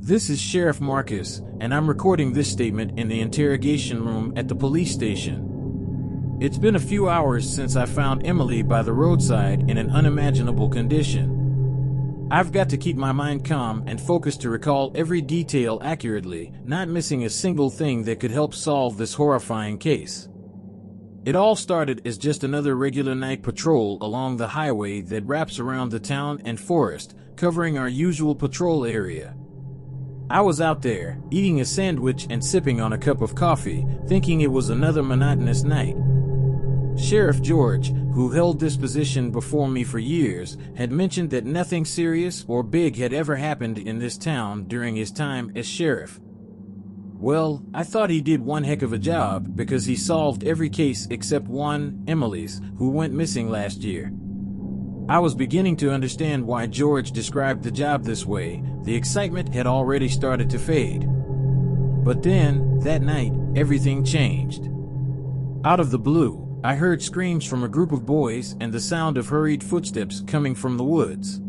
This is Sheriff Marcus, and I'm recording this statement in the interrogation room at the police station. It's been a few hours since I found Emily by the roadside in an unimaginable condition. I've got to keep my mind calm and focused to recall every detail accurately, not missing a single thing that could help solve this horrifying case. It all started as just another regular night patrol along the highway that wraps around the town and forest, covering our usual patrol area. I was out there, eating a sandwich and sipping on a cup of coffee, thinking it was another monotonous night. Sheriff George, who held this position before me for years, had mentioned that nothing serious or big had ever happened in this town during his time as sheriff. Well, I thought he did one heck of a job because he solved every case except one, Emily's, who went missing last year. I was beginning to understand why George described the job this way. The excitement had already started to fade. But then, that night, everything changed. Out of the blue, I heard screams from a group of boys and the sound of hurried footsteps coming from the woods.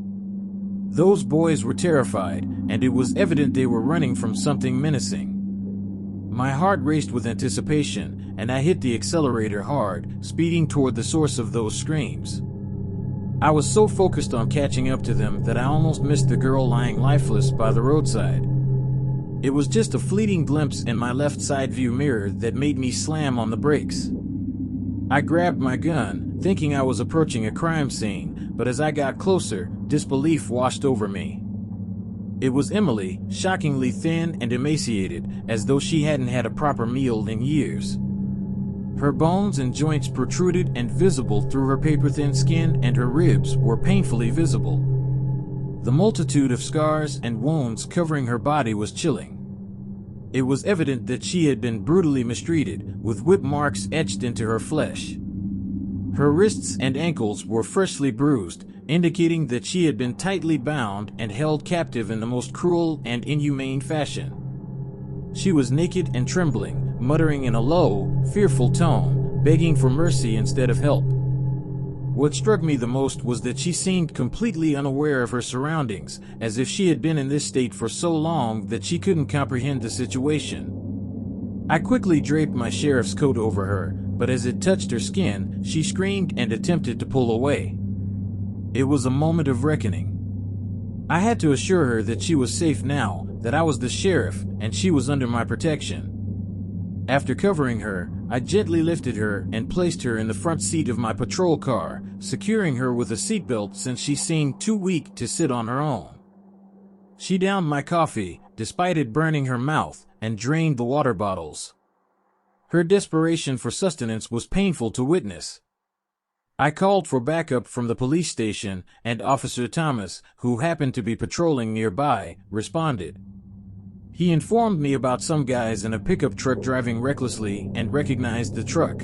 Those boys were terrified, and it was evident they were running from something menacing. My heart raced with anticipation, and I hit the accelerator hard, speeding toward the source of those screams. I was so focused on catching up to them that I almost missed the girl lying lifeless by the roadside. It was just a fleeting glimpse in my left side view mirror that made me slam on the brakes. I grabbed my gun, thinking I was approaching a crime scene, but as I got closer, disbelief washed over me. It was Emily, shockingly thin and emaciated, as though she hadn't had a proper meal in years. Her bones and joints protruded and visible through her paper-thin skin, and her ribs were painfully visible. The multitude of scars and wounds covering her body was chilling. It was evident that she had been brutally mistreated, with whip marks etched into her flesh. Her wrists and ankles were freshly bruised, indicating that she had been tightly bound and held captive in the most cruel and inhumane fashion. She was naked and trembling, muttering in a low, fearful tone, begging for mercy instead of help. What struck me the most was that she seemed completely unaware of her surroundings, as if she had been in this state for so long that she couldn't comprehend the situation. I quickly draped my sheriff's coat over her, but as it touched her skin, she screamed and attempted to pull away. It was a moment of reckoning. I had to assure her that she was safe now, that I was the sheriff, and she was under my protection. After covering her, I gently lifted her and placed her in the front seat of my patrol car, securing her with a seatbelt since she seemed too weak to sit on her own. She downed my coffee, despite it burning her mouth, and drained the water bottles. Her desperation for sustenance was painful to witness. I called for backup from the police station, and Officer Thomas, who happened to be patrolling nearby, responded. He informed me about some guys in a pickup truck driving recklessly and recognized the truck.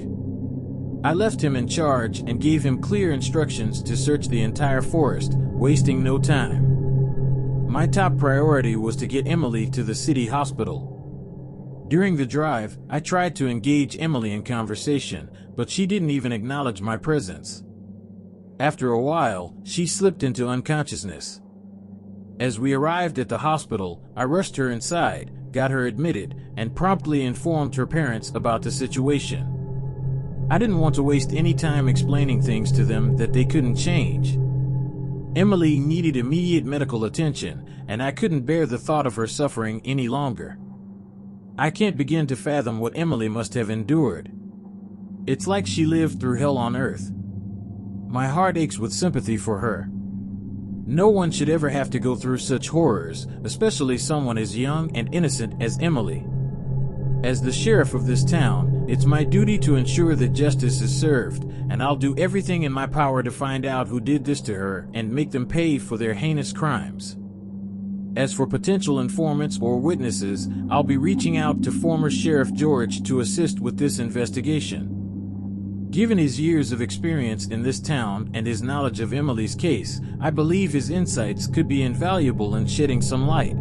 I left him in charge and gave him clear instructions to search the entire forest, wasting no time. My top priority was to get Emily to the city hospital. During the drive, I tried to engage Emily in conversation, but she didn't even acknowledge my presence. After a while, she slipped into unconsciousness. As we arrived at the hospital, I rushed her inside, got her admitted, and promptly informed her parents about the situation. I didn't want to waste any time explaining things to them that they couldn't change. Emily needed immediate medical attention, and I couldn't bear the thought of her suffering any longer. I can't begin to fathom what Emily must have endured. It's like she lived through hell on earth. My heart aches with sympathy for her. No one should ever have to go through such horrors, especially someone as young and innocent as Emily. As the sheriff of this town, it's my duty to ensure that justice is served, and I'll do everything in my power to find out who did this to her and make them pay for their heinous crimes. As for potential informants or witnesses, I'll be reaching out to former Sheriff George to assist with this investigation. Given his years of experience in this town and his knowledge of Emily's case, I believe his insights could be invaluable in shedding some light.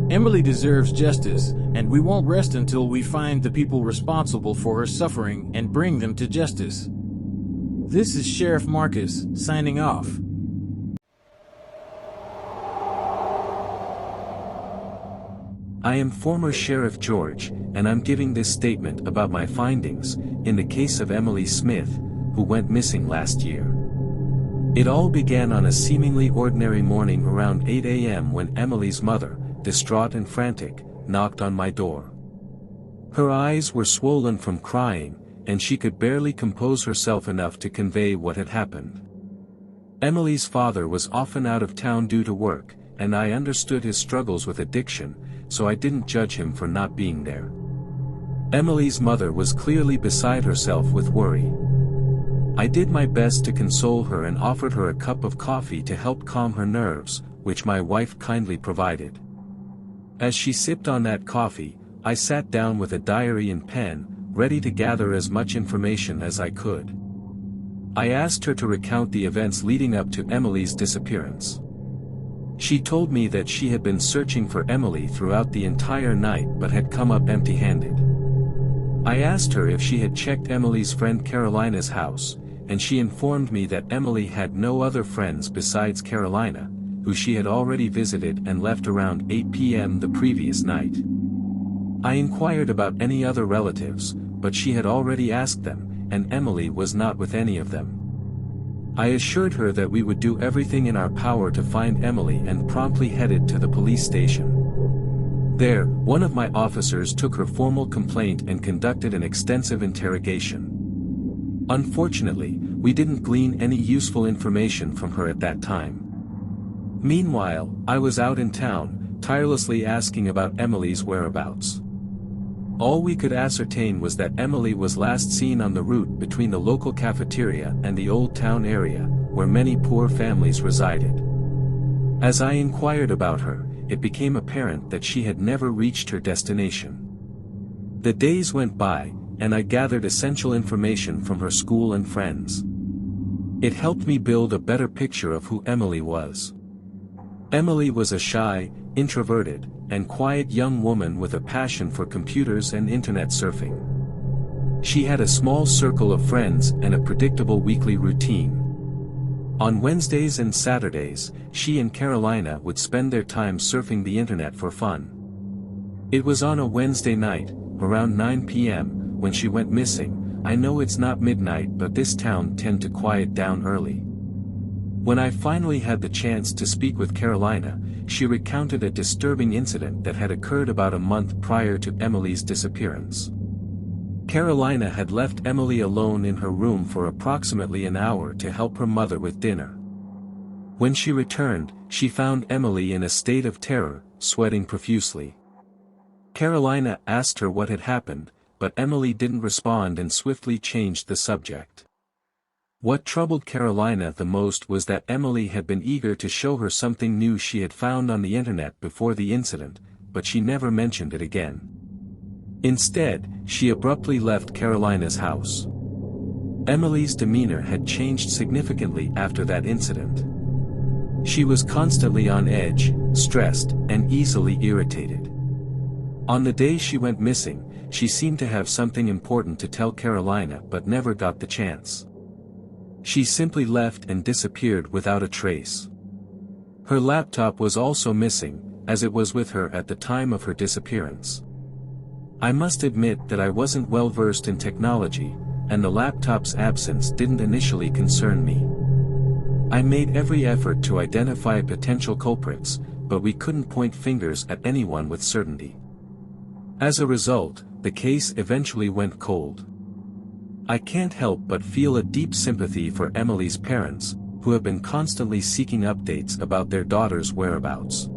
Emily deserves justice, and we won't rest until we find the people responsible for her suffering and bring them to justice. This is Sheriff Marcus, signing off. I am former Sheriff George, and I'm giving this statement about my findings, in the case of Emily Smith, who went missing last year. It all began on a seemingly ordinary morning around 8 a.m. when Emily's mother, distraught and frantic, knocked on my door. Her eyes were swollen from crying, and she could barely compose herself enough to convey what had happened. Emily's father was often out of town due to work, and I understood his struggles with addiction, so I didn't judge him for not being there. Emily's mother was clearly beside herself with worry. I did my best to console her and offered her a cup of coffee to help calm her nerves, which my wife kindly provided. As she sipped on that coffee, I sat down with a diary and pen, ready to gather as much information as I could. I asked her to recount the events leading up to Emily's disappearance. She told me that she had been searching for Emily throughout the entire night but had come up empty-handed. I asked her if she had checked Emily's friend Carolina's house, and she informed me that Emily had no other friends besides Carolina, who she had already visited and left around 8 p.m. the previous night. I inquired about any other relatives, but she had already asked them, and Emily was not with any of them. I assured her that we would do everything in our power to find Emily and promptly headed to the police station. There, one of my officers took her formal complaint and conducted an extensive interrogation. Unfortunately, we didn't glean any useful information from her at that time. Meanwhile, I was out in town, tirelessly asking about Emily's whereabouts. All we could ascertain was that Emily was last seen on the route between the local cafeteria and the Old Town area, where many poor families resided. As I inquired about her, it became apparent that she had never reached her destination. The days went by, and I gathered essential information from her school and friends. It helped me build a better picture of who Emily was. Emily was a shy, introverted, and quiet young woman with a passion for computers and internet surfing. She had a small circle of friends and a predictable weekly routine. On Wednesdays and Saturdays, she and Carolina would spend their time surfing the internet for fun. It was on a Wednesday night, around 9 p.m., when she went missing. I know it's not midnight, but this town tends to quiet down early. When I finally had the chance to speak with Carolina, she recounted a disturbing incident that had occurred about a month prior to Emily's disappearance. Carolina had left Emily alone in her room for approximately an hour to help her mother with dinner. When she returned, she found Emily in a state of terror, sweating profusely. Carolina asked her what had happened, but Emily didn't respond and swiftly changed the subject. What troubled Carolina the most was that Emily had been eager to show her something new she had found on the internet before the incident, but she never mentioned it again. Instead, she abruptly left Carolina's house. Emily's demeanor had changed significantly after that incident. She was constantly on edge, stressed, and easily irritated. On the day she went missing, she seemed to have something important to tell Carolina but never got the chance. She simply left and disappeared without a trace. Her laptop was also missing, as it was with her at the time of her disappearance. I must admit that I wasn't well versed in technology, and the laptop's absence didn't initially concern me. I made every effort to identify potential culprits, but we couldn't point fingers at anyone with certainty. As a result, the case eventually went cold. I can't help but feel a deep sympathy for Emily's parents, who have been constantly seeking updates about their daughter's whereabouts.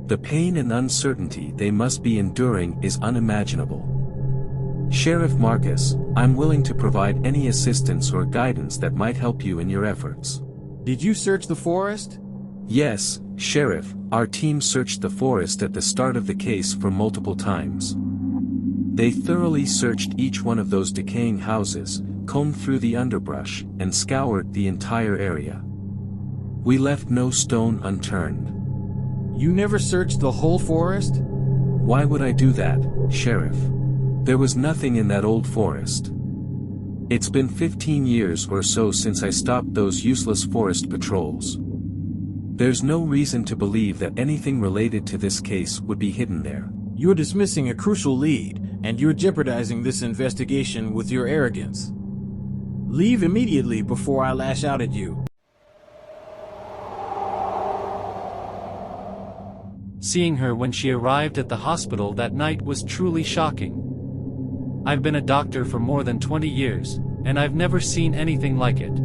The pain and uncertainty they must be enduring is unimaginable. Sheriff Marcus, I'm willing to provide any assistance or guidance that might help you in your efforts. Did you search the forest? Yes, Sheriff, our team searched the forest at the start of the case for multiple times. They thoroughly searched each one of those decaying houses, combed through the underbrush, and scoured the entire area. We left no stone unturned. You never searched the whole forest? Why would I do that, Sheriff? There was nothing in that old forest. It's been 15 years or so since I stopped those useless forest patrols. There's no reason to believe that anything related to this case would be hidden there. You're dismissing a crucial lead, and you're jeopardizing this investigation with your arrogance. Leave immediately before I lash out at you. Seeing her when she arrived at the hospital that night was truly shocking. I've been a doctor for more than 20 years, and I've never seen anything like it.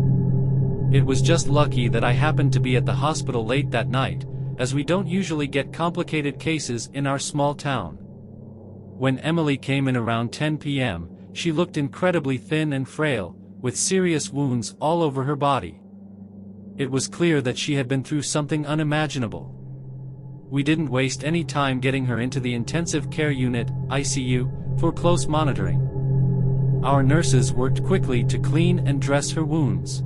It was just lucky that I happened to be at the hospital late that night, as we don't usually get complicated cases in our small town. When Emily came in around 10 p.m., she looked incredibly thin and frail, with serious wounds all over her body. It was clear that she had been through something unimaginable. We didn't waste any time getting her into the intensive care unit, ICU, for close monitoring. Our nurses worked quickly to clean and dress her wounds.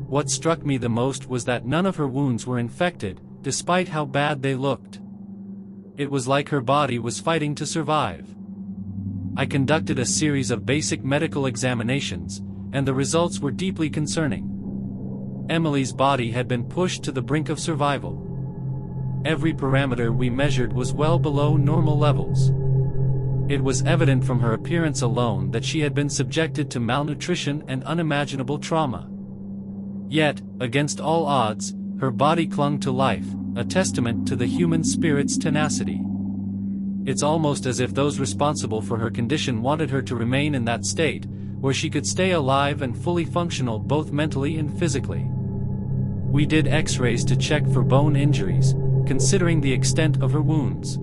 What struck me the most was that none of her wounds were infected, despite how bad they looked. It was like her body was fighting to survive. I conducted a series of basic medical examinations, and the results were deeply concerning. Emily's body had been pushed to the brink of survival. Every parameter we measured was well below normal levels. It was evident from her appearance alone that she had been subjected to malnutrition and unimaginable trauma. Yet, against all odds, her body clung to life, a testament to the human spirit's tenacity. It's almost as if those responsible for her condition wanted her to remain in that state, where she could stay alive and fully functional both mentally and physically. We did X-rays to check for bone injuries, considering the extent of her wounds.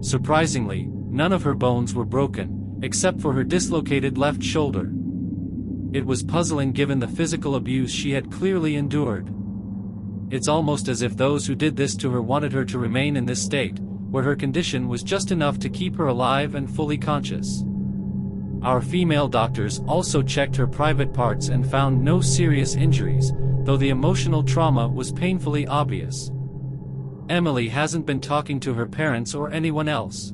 Surprisingly, none of her bones were broken, except for her dislocated left shoulder. It was puzzling given the physical abuse she had clearly endured. It's almost as if those who did this to her wanted her to remain in this state, where her condition was just enough to keep her alive and fully conscious. Our female doctors also checked her private parts and found no serious injuries, though the emotional trauma was painfully obvious. Emily hasn't been talking to her parents or anyone else.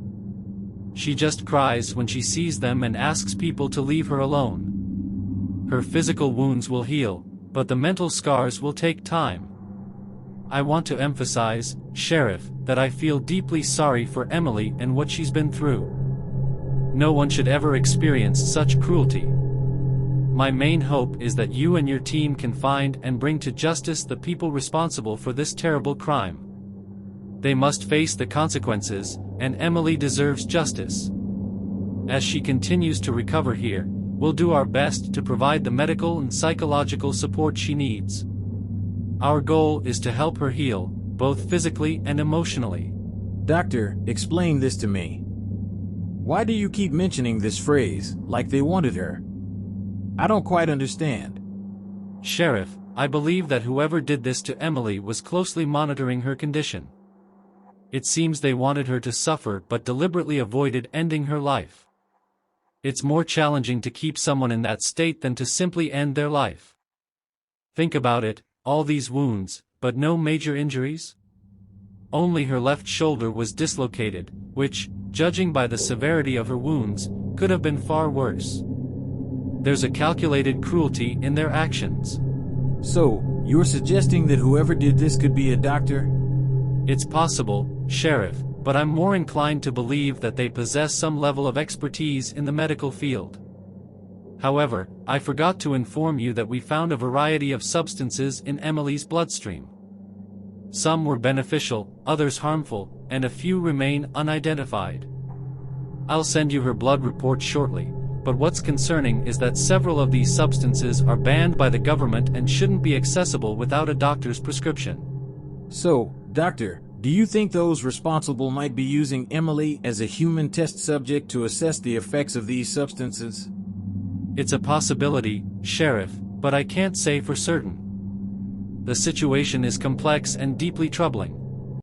She just cries when she sees them and asks people to leave her alone. Her physical wounds will heal, but the mental scars will take time. I want to emphasize, Sheriff, that I feel deeply sorry for Emily and what she's been through. No one should ever experience such cruelty. My main hope is that you and your team can find and bring to justice the people responsible for this terrible crime. They must face the consequences, and Emily deserves justice. As she continues to recover here, we'll do our best to provide the medical and psychological support she needs. Our goal is to help her heal, both physically and emotionally. Doctor, explain this to me. Why do you keep mentioning this phrase, like they wanted her? I don't quite understand. Sheriff, I believe that whoever did this to Emily was closely monitoring her condition. It seems they wanted her to suffer but deliberately avoided ending her life. It's more challenging to keep someone in that state than to simply end their life. Think about it, all these wounds, but no major injuries? Only her left shoulder was dislocated, which, judging by the severity of her wounds, could have been far worse. There's a calculated cruelty in their actions. So, you're suggesting that whoever did this could be a doctor? It's possible, Sheriff, but I'm more inclined to believe that they possess some level of expertise in the medical field. However, I forgot to inform you that we found a variety of substances in Emily's bloodstream. Some were beneficial, others harmful, and a few remain unidentified. I'll send you her blood report shortly, but what's concerning is that several of these substances are banned by the government and shouldn't be accessible without a doctor's prescription. So, Doctor, do you think those responsible might be using Emily as a human test subject to assess the effects of these substances? It's a possibility, Sheriff, but I can't say for certain. The situation is complex and deeply troubling.